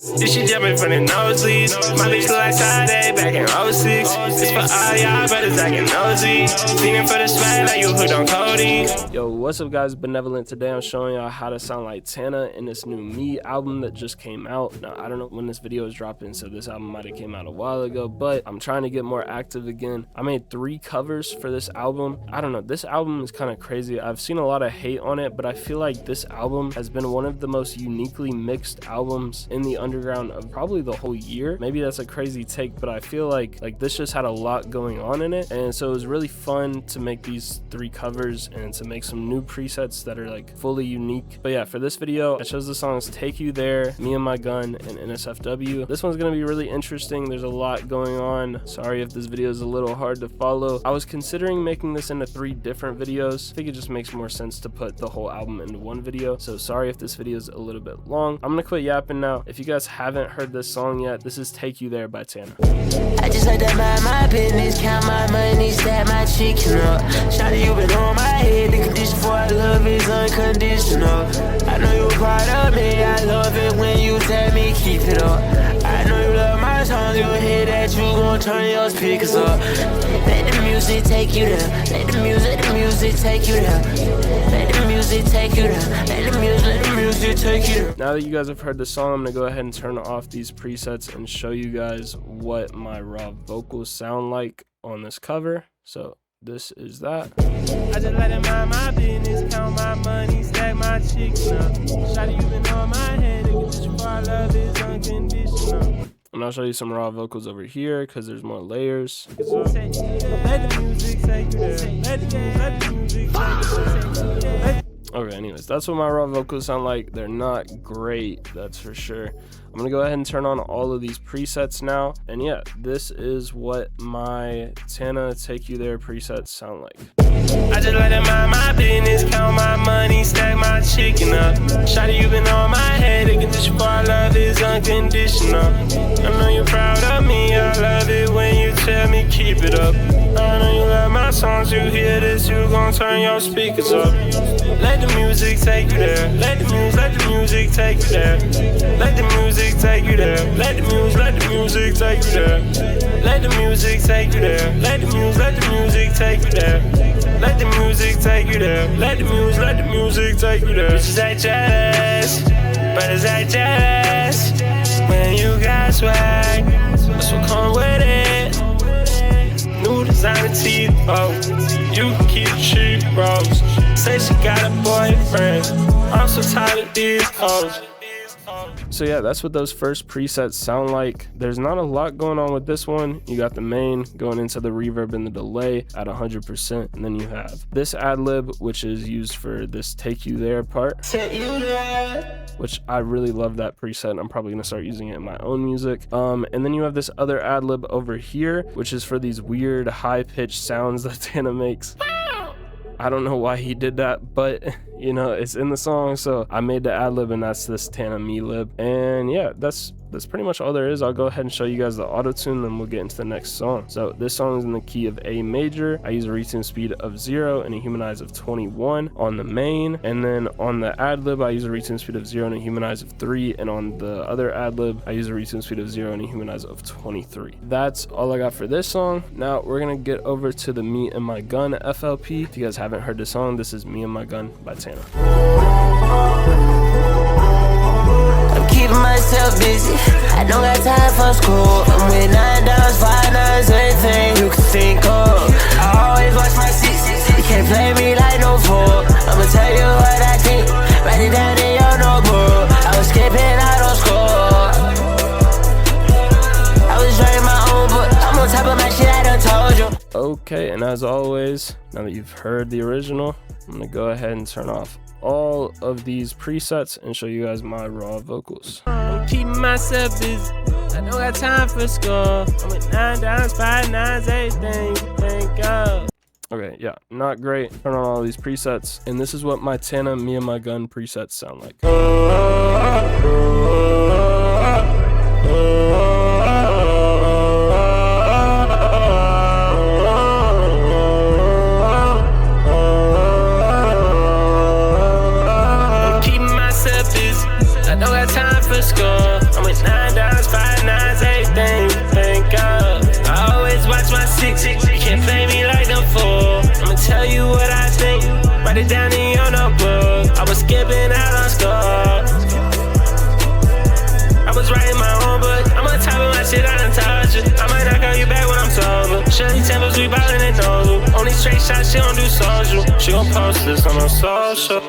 This shit jumping from the nosebleeds. My bitch look like Sade back in 06. It's for all y'all brothers acting nosy. Feeling for the swag like you hooked on codeine. Yo, what's up guys, BNVLNT. Today I'm showing y'all how to sound like TANA in this new Me album that just came out. Now, I don't know when this video is dropping, so this album might have came out a while ago, but I'm trying to get more active again. I made 3 covers for this album. I don't know, this album is kind of crazy. I've seen a lot of hate on it, but I feel like this album has been one of the most uniquely mixed albums in the underground of probably the whole year. Maybe that's a crazy take, but I feel like this just had a lot going on in it, and so it was really fun to make these 3 covers and to make some new presets that are like fully unique. But yeah, for this video I chose the songs Take You There, Me and My Gun, and NSFW. This one's gonna be really interesting. There's a lot going on. Sorry if this video is a little hard to follow. I was considering making this into 3 different videos. I think it just makes more sense to put the whole album into one video, so sorry if this video is a little bit long. I'm gonna quit yapping now. If you guys haven't heard this song yet, this is Take You There by TANA. I just like to mind my business, count my money, stack my chicken up. Shawty, you been on my head, the condition for our love is unconditional. I know you proud of me, I love it when you tell me keep it up. I know you love my songs, you hear that, you gon' turn your speakers up. Let the music take you there, let the music take you there. Let the music take you there, let the music take you there. Now that you guys have heard the song, I'm gonna go ahead and turn off these presets and show you guys what my raw vocals sound like on this cover. So this is that. I just let it mind my business, count my money, stack my chicken up. Shawty, you been on my head, the condition for our love is unconditional. And I'll show you some raw vocals over here because there's more layers. Let the music take you there. Let the music take you there. Okay, anyways, that's what my raw vocals sound like. They're not great, that's for sure. I'm gonna go ahead and turn on all of these presets now. And yeah, this is what my TANA Take You There presets sound like. I just let it mind my business, count my money, stack my chicken up. Shawty, you been on my head, the condition for our love is unconditional. I know you're proud of me, I love it when you tell me keep it up. I know you love my songs, you hear this, you gon' turn your speakers up. Let the music take you there, let the music take you there. Let the music take you there, let the music take you there. Let the music take you there, let the music take you there. Let the music take you there, let the music take you there. Bitches act jealous, brothers act jealous. When you got swag, that's what come with it. New designer teeth, oh, you can keep the cheap bros. Say she got a boyfriend, I'm so tired of these hoes. So yeah, that's what those first presets sound like. There's not a lot going on with this one. You got the main going into the reverb and the delay at 100%, and then you have this ad-lib, which is used for this Take You There part, which I really love that preset. I'm probably gonna start using it in my own music. And then you have this other ad-lib over here, which is for these weird high-pitched sounds that TANA makes. I don't know why he did that, but you know, it's in the song, so I made the ad-lib, and that's this TANA Me lib. And yeah, that's pretty much all there is. I'll go ahead and show you guys the auto-tune, then we'll get into the next song. So this song is in the key of A major. I use a retune speed of 0 and a humanize of 21 on the main, and then on the ad-lib I use a retune speed of 0 and a humanize of 3, and on the other ad-lib I use a retune speed of 0 and a humanize of 23. That's all I got for this song. Now we're gonna get over to the Me and My Gun FLP. If you guys haven't heard this song, this is Me and My Gun by TANA. I'm keeping myself busy, I don't got time for school. I'm with 9 downs, 5 nines, anything you can think of. I always watch my 6, you can't play me like no fool. I'ma tell you what I think, write it down in your notebook. I was skipping out on school, I was writing my own book. I'm on top of my shit, I done told you. Okay, and as always, now that you've heard the original, I'm gonna go ahead and turn off all of these presets and show you guys my raw vocals. I'm keeping myself busy, I don't got time for school. I'm with 9 downs, 5 nines, everything you can think of. Okay, yeah, not great. Turn on all these presets, and this is what my TANA Me and My Gun presets sound like. I'm keeping myself busy, I don't got time for school. I'm with 9 you what I think. Write it down in your notebook. I was skipping out on scores. I was writing my own book. I'm on top of my shit, I done touch it. I might not call you back when I'm sober. Shirley Temples, we ballin' and noble. Only straight shots, she don't do social. She gon' post this on her social.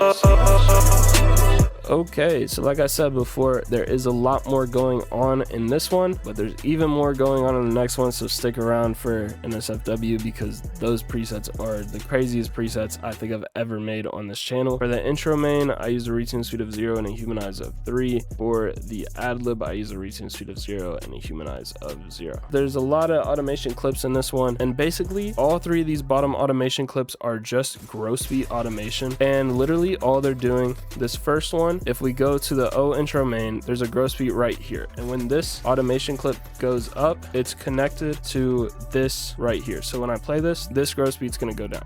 Okay, so like I said before, there is a lot more going on in this one, but there's even more going on in the next one, so stick around for nsfw because those presets are the craziest presets I think I've ever made on this channel. For the intro main, I use a retune speed of 0 and a humanize of 3. For the ad-lib, I use a retune speed of 0 and a humanize of 0. There's a lot of automation clips in this one, and basically all 3 of these bottom automation clips are just gross beat automation, and literally all they're doing, this first one, if we go to the O intro main, there's a gross beat right here, and when this automation clip goes up, it's connected to this right here. So when I play this gross beat's gonna go down.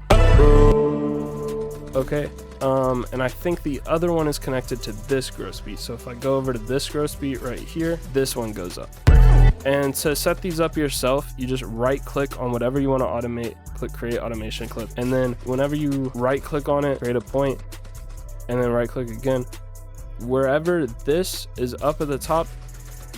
Okay, and I think the other one is connected to this gross beat. So if I go over to this gross beat right here, this one goes up. And to set these up yourself, you just right click on whatever you want to automate, click create automation clip, and then whenever you right click on it, create a point, and then right click again, wherever this is up at the top,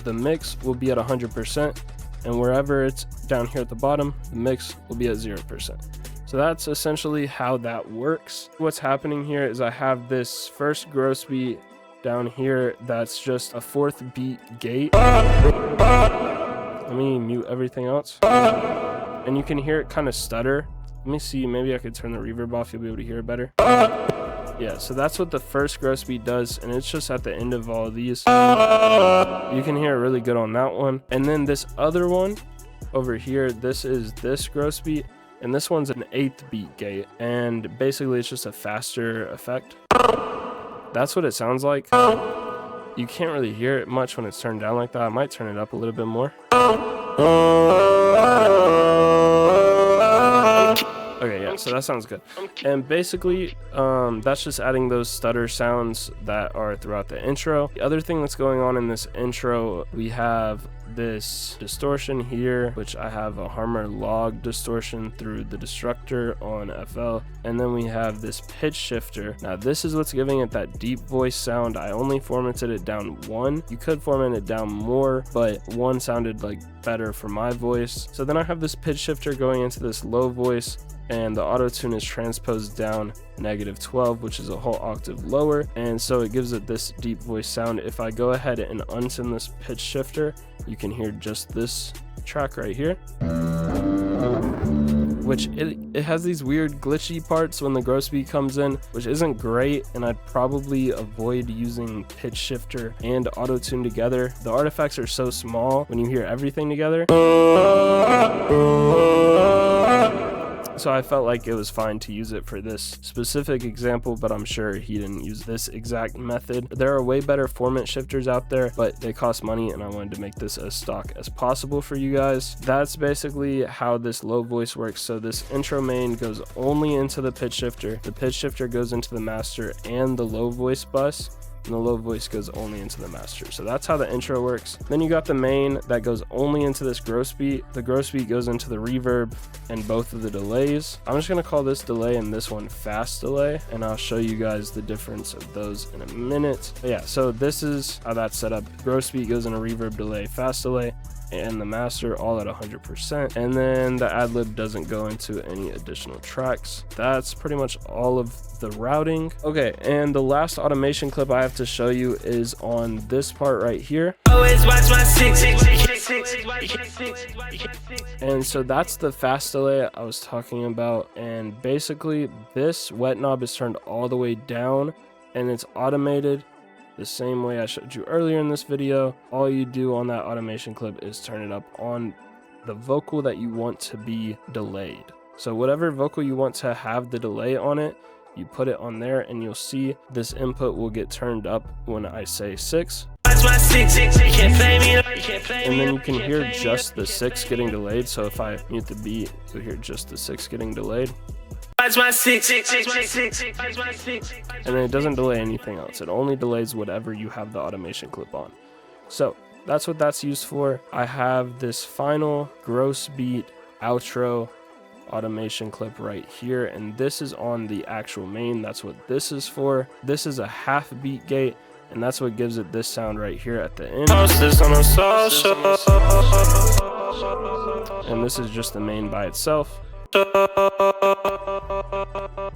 the mix will be at 100%, and wherever it's down here at the bottom, the mix will be at 0%. So that's essentially how that works. What's happening here is I have this first gross beat down here that's just a 4th beat gate. Let me mute everything else, and you can hear it kind of stutter. Let me see, maybe I could turn the reverb off, you'll be able to hear it better. Yeah, so that's what the first gross beat does, and it's just at the end of all of these. You can hear it really good on that one. And then this other one over here, this is this gross beat, and this one's an 8th beat gate, and basically it's just a faster effect. That's what it sounds like. You can't really hear it much when it's turned down like that. I might turn it up a little bit more. Okay, yeah, so that sounds good. And basically, that's just adding those stutter sounds that are throughout the intro. The other thing that's going on in this intro, we have this distortion here, which I have a Harmer log distortion through the destructor on FL. And then we have this pitch shifter. Now this is what's giving it that deep voice sound. I only formatted it down 1. You could format it down more, but 1 sounded like better for my voice. So then I have this pitch shifter going into this low voice, and the auto tune is transposed down -12, which is a whole octave lower, and so it gives it this deep voice sound. If I go ahead and unsend this pitch shifter, you can hear just this track right here, which it has these weird glitchy parts when the gross beat comes in, which isn't great, and I'd probably avoid using pitch shifter and auto tune together. The artifacts are so small when you hear everything together, so I felt like it was fine to use it for this specific example, but I'm sure he didn't use this exact method. There are way better format shifters out there, but they cost money, and I wanted to make this as stock as possible for you guys. That's basically how this low voice works. So this intro main goes only into the pitch shifter. The pitch shifter goes into the master and the low voice bus, and the low voice goes only into the master. So that's how the intro works. Then you got the main that goes only into this gross beat. The gross beat goes into the reverb and both of the delays. I'm just gonna call this delay and this one fast delay, and I'll show you guys the difference of those in a minute. But yeah, so this is how that's set up. Gross beat goes into reverb, delay, fast delay, and the master all at 100%, and then the ad-lib doesn't go into any additional tracks. That's pretty much all of the routing. Okay, and the last automation clip I have to show you is on this part right here. Always watch my 6. And so that's the fast delay I was talking about, and basically this wet knob is turned all the way down, and it's automated the same way I showed you earlier in this video. All you do on that automation clip is turn it up on the vocal that you want to be delayed. So whatever vocal you want to have the delay on it, you put it on there, and you'll see this input will get turned up when I say 6. And then you can hear just the 6 getting delayed. So if I mute the beat, you'll hear just the 6 getting delayed. And then it doesn't delay anything else. It only delays whatever you have the automation clip on. So that's what that's used for. I have this final gross beat outro automation clip right here, and this is on the actual main. That's what this is for. This is a half beat gate, and that's what gives it this sound right here at the end. And this is just the main by itself.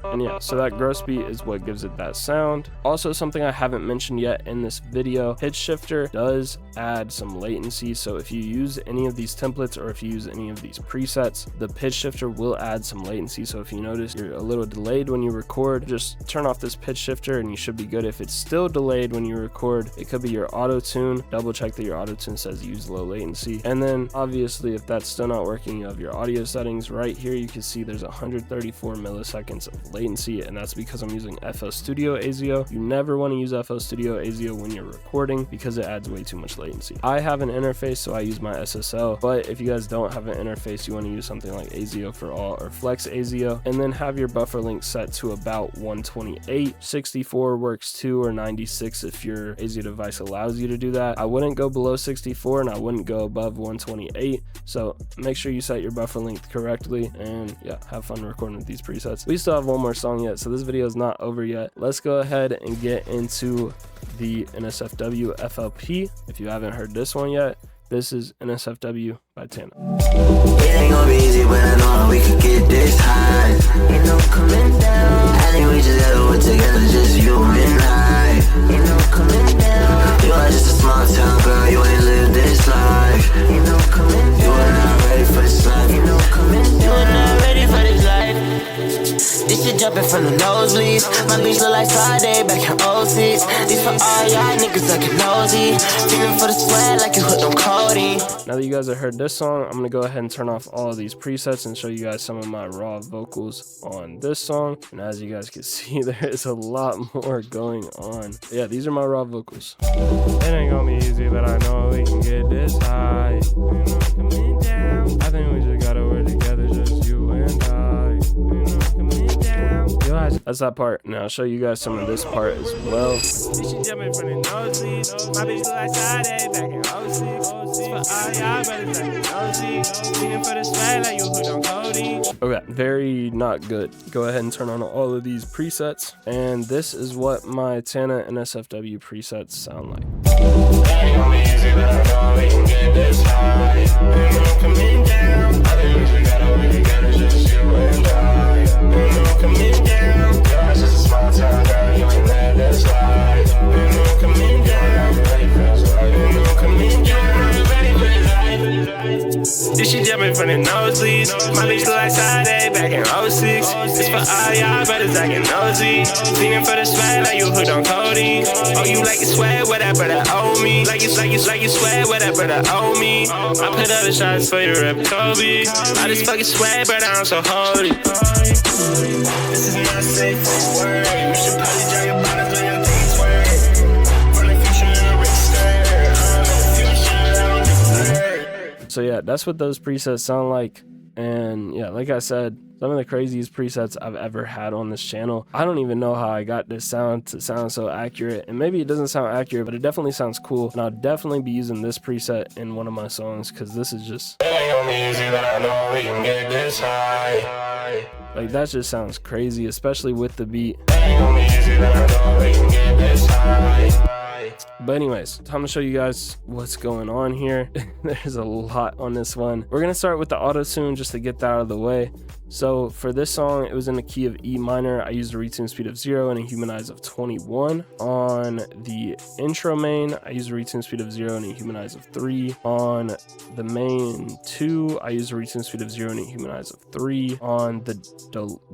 And yeah, so that gross beat is what gives it that sound. Also, something I haven't mentioned yet in this video, pitch shifter does add some latency. So if you use any of these templates or if you use any of these presets, the pitch shifter will add some latency. So if you notice you're a little delayed when you record, just turn off this pitch shifter and you should be good. If it's still delayed when you record, it could be your auto tune. Double check that your auto tune says use low latency. And then obviously, if that's still not working, you have your audio settings right here. You can see there's 134 milliseconds of latency, and that's because I'm using FL Studio ASIO. You never want to use FL Studio ASIO when you're recording because it adds way too much latency. I have an interface, so I use my SSL, but if you guys don't have an interface, you want to use something like ASIO for All or Flex ASIO, and then have your buffer length set to about 128. 64 works too, or 96 if your ASIO device allows you to do that. I wouldn't go below 64 and I wouldn't go above 128, so make sure you set your buffer length correctly, and yeah, have fun recording with these presets. We still have one more song yet, so this video is not over yet. Let's go ahead and get into the NSFW FLP. If you haven't heard this one yet, this is NSFW by TANA. It ain't gonna be easy, but I know we could get this high. Ain't no coming down. I think we just gotta work together, just you and I. Ain't no coming down. You are just a small town girl, you ain't lived this life. Ain't no coming down. You are not ready for this life. Ain't no coming down. You are not ready for this life. This shit jumping from the nosebleeds. My bitch look like Friday back in 06. This for all y'all niggas looking nosy. Feeling for the sweat like you hooked on codeine. Now that you guys have heard this song, I'm gonna go ahead and turn off all of these presets and show you guys some of my raw vocals on this song. And as you guys can see, there is a lot more going on. But yeah, these are my raw vocals. It ain't gonna be easy, but I know we can get this high. You know, coming down. I think we just gotta work together, just you and I. You know, coming down. That's that part. Now I'll show you guys some of this part as well. This shit jumping from the nosebleeds. My bitch look like Friday back in 06. This for all y'all brothers like the nosy. Feeling for the swag like you hooked on codeine. Okay, very not good. Go ahead and turn on all of these presets, and this is what my TANA NSFW presets sound like. Ain't gonna be easy, but I know we can get this high. Ain't no coming down. I think we just gotta work together, just you and I. Ain't no coming down. You're just a small town girl, you ain't lived this life. Ain't no coming down. Ain't no coming down. Ready for this life. This shit jumping from the nosebleeds. My bitch look like Friday back in 06. This for all y'all brothers acting nosy. Feeling for the swag like you hooked on codeine. Oh, you like your swag, what that brother owe me. Like you swag, what that brother owe me. I put other shots for your rep, Kobe. I just fucking swag, brother, I'm so holy. This is not safe for work. You should probably drag your bottoms when your things work. From the future in a risker. I'm in the future, I don't defer. So yeah, that's what those presets sound like. And yeah, like I said, some of the craziest presets I've ever had on this channel. I don't even know how I got this sound to sound so accurate, and maybe it doesn't sound accurate, but it definitely sounds cool. And I'll definitely be using this preset in one of my songs because this is just, it ain't gonna be easy, but I know we can get this high. like, that just sounds crazy, especially with the beat. It ain't gonna be easy, but I know we can get this high. But anyways, time to show you guys what's going on here. There's a lot on this one. We're gonna start with the auto tune just to get that out of the way. So for this song, it was in the key of E minor. I used a retune speed of 0 and a humanize of 21. On the intro main, I used a retune speed of 0 and a humanize of 3. On the main 2, I used a retune speed of 0 and a humanize of 3. On the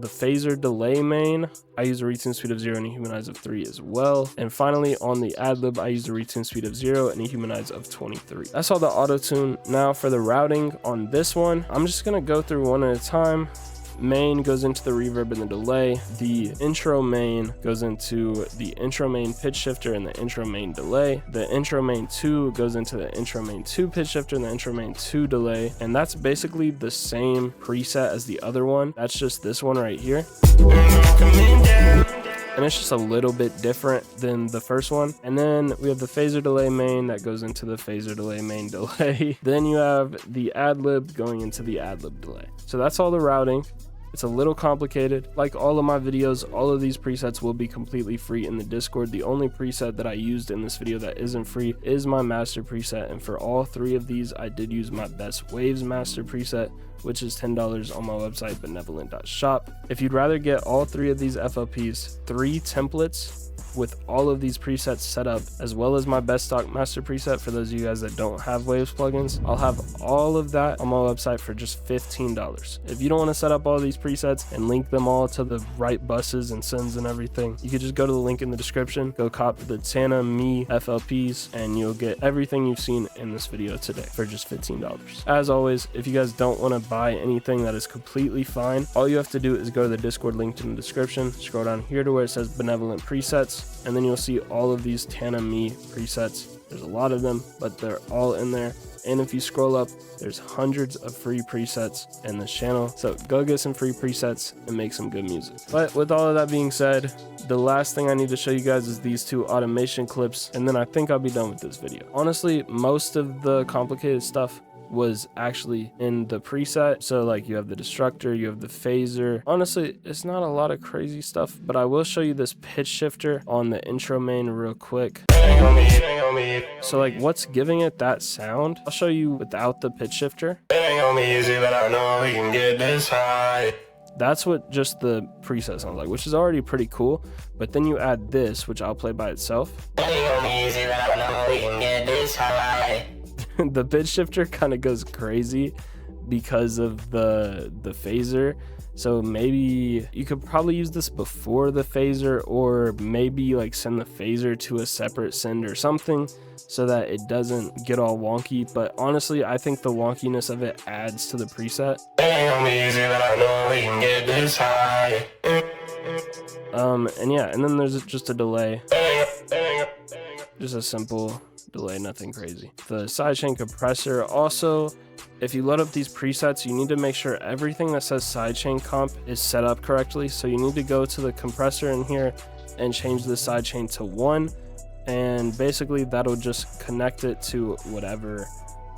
phaser delay main, I used a retune speed of 0 and a humanize of 3 as well. And finally, on the ad-lib, I used a retune speed of 0 and a humanize of 23. That's all the auto tune. Now for the routing on this one, I'm just gonna go through one at a time. Main goes into the reverb and the delay. The intro main goes into the intro main pitch shifter and the intro main delay. The intro main 2 goes into the intro main 2 pitch shifter and the intro main 2 delay. And that's basically the same preset as the other one. That's just this one right here. And it's just a little bit different than the first one. And then we have the phaser delay main that goes into the phaser delay main delay. Then you have the ad-lib going into the ad-lib delay. So that's all the routing. It's a little complicated. Like all of my videos, all of these presets will be completely free in the Discord. The only preset that I used in this video that isn't free is my master preset, and for all 3 of these I did use my best waves master preset, which is $10 on my website benevolent.shop. If you'd rather get all 3 of these FLPs, 3 templates with all of these presets set up, as well as my best stock master preset for those of you guys that don't have waves plugins, I'll have all of that on my website for just $15. If you don't want to set up all these presets and link them all to the right buses and sends and everything, you could just go to the link in the description, go cop the TANA Me FLPs, and you'll get everything you've seen in this video today for just $15. As always, if you guys don't want to buy anything, that is completely fine. All you have to do is go to the Discord linked in the description, scroll down here to where it says Benevolent Presets, and then you'll see all of these TANA Me presets. There's a lot of them, but they're all in there. And if you scroll up, there's hundreds of free presets in this channel. So go get some free presets and make some good music. But with all of that being said, the last thing I need to show you guys is these 2 automation clips, and then I think I'll be done with this video. Honestly, most of the complicated stuff was actually in the preset. So like you have the destructor, you have the phaser. Honestly, it's not a lot of crazy stuff, but I will show you this pitch shifter on the intro main real quick. So like what's giving it that sound, I'll show you without the pitch shifter. That's what just the preset sounds like, which is already pretty cool. But then you add this, which I'll play by itself. The pitch shifter kind of goes crazy because of the phaser. So maybe you could probably use this before the phaser, or maybe like send the phaser to a separate send or something so that it doesn't get all wonky. But honestly, I think the wonkiness of it adds to the preset. And yeah, and then there's just a delay, just a simple delay, nothing crazy. The sidechain compressor, also if you load up these presets, you need to make sure everything that says sidechain comp is set up correctly. So you need to go to the compressor in here and change the sidechain to 1, and basically that'll just connect it to whatever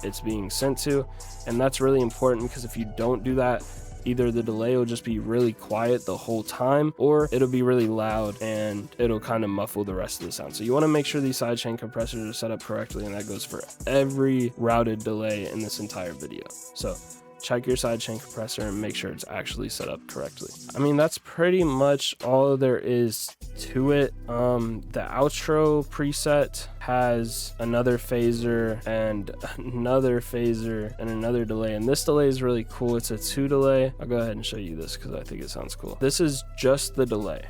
it's being sent to. And that's really important, because if you don't do that, either the delay will just be really quiet the whole time, or it'll be really loud and it'll kind of muffle the rest of the sound. So you want to make sure these sidechain compressors are set up correctly, and that goes for every routed delay in this entire video. So check your sidechain compressor and make sure it's actually set up correctly. I mean, that's pretty much all there is to it. The outro preset has another phaser and another phaser and another delay, and this delay is really cool. It's a 2 delay. I'll go ahead and show you this because I think it sounds cool. This is just the delay.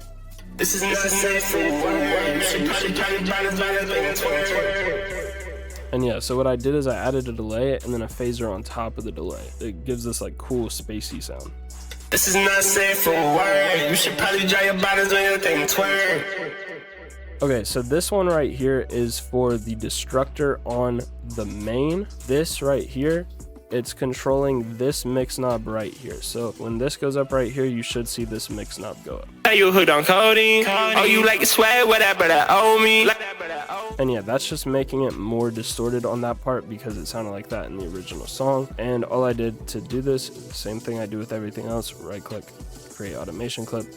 This is necessary for work. You should probably try to buy this twerk. And yeah, so what I did is I added a delay and then a phaser on top of the delay. It gives this like cool spacey sound. This is not safe for work. You should probably dry your bodies when you think twerk. Okay, so this one right here is for the destructor on the main. This right here, it's controlling this mix knob right here. So when this goes up right here, you should see this mix knob go up. Are you hooked on coding? Oh, you like to sweat? Whatever that owe me. And yeah, that's just making it more distorted on that part because it sounded like that in the original song. And all I did to do this is the same thing I do with everything else. Right click, create automation clip,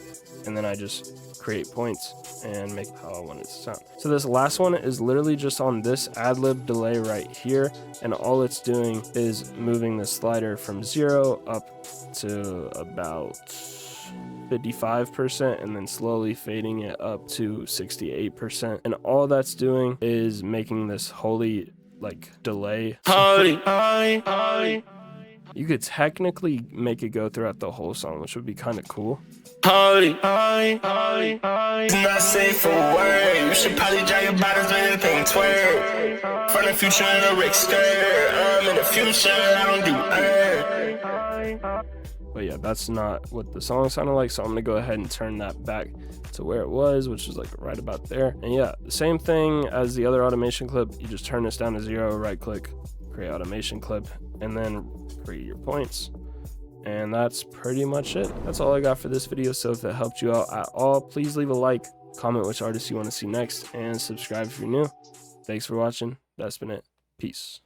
and then I just create points and make how I want it to sound. So this last one is literally just on this ad-lib delay right here, and all it's doing is moving the slider from 0 up to about 55% and then slowly fading it up to 68%, and all that's doing is making this holy like delay. You could technically make it go throughout the whole song, which would be kind of cool. It's not safe for work. You should probably dry your bodies when you think twerk. From the future in a Rick skirt. I'm in the future, I don't do But yeah, that's not what the song sounded like, so I'm gonna go ahead and turn that back to where it was, which is like right about there. And yeah, the same thing as the other automation clip. You just turn this down to 0, right click, create automation clip, and then create your points. And that's pretty much it. That's all I got for this video. So if it helped you out at all, please leave a like, comment which artists you want to see next, and subscribe if you're new. Thanks for watching. That's been it. Peace.